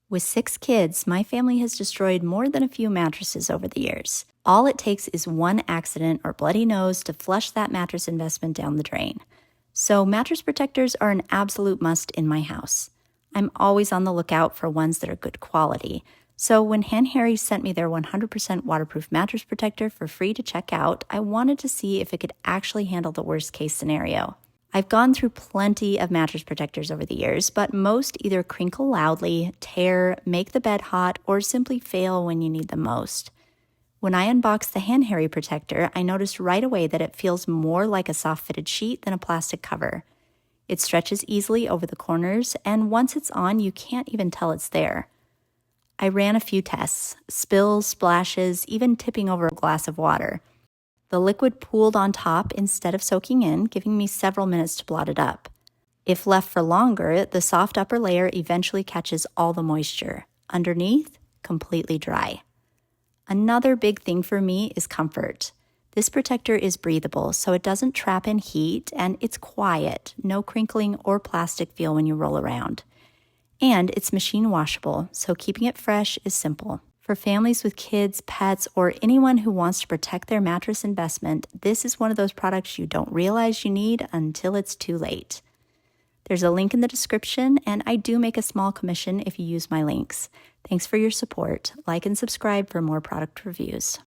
With 6 kids, my family has destroyed more than a few mattresses over the years. All it takes is one accident or bloody nose to flush that mattress investment down the drain. So mattress protectors are an absolute must in my house. I'm always on the lookout for ones that are good quality. So when Hanherry sent me their 100% waterproof mattress protector for free to check out, I wanted to see if it could actually handle the worst case scenario. I've gone through plenty of mattress protectors over the years, but most either crinkle loudly, tear, make the bed hot, or simply fail when you need them most. When I unboxed the Hanherry protector, I noticed right away that it feels more like a soft-fitted sheet than a plastic cover. It stretches easily over the corners, and once it's on, you can't even tell it's there. I ran a few tests, spills, splashes, even tipping over a glass of water. The liquid pooled on top instead of soaking in, giving me several minutes to blot it up. If left for longer, the soft upper layer eventually catches all the moisture. Underneath, completely dry. Another big thing for me is comfort. This protector is breathable, so it doesn't trap in heat, and it's quiet, no crinkling or plastic feel when you roll around. And it's machine washable, so keeping it fresh is simple. For families with kids, pets, or anyone who wants to protect their mattress investment, this is one of those products you don't realize you need until it's too late. There's a link in the description, and I do make a small commission if you use my links. Thanks for your support. Like and subscribe for more product reviews.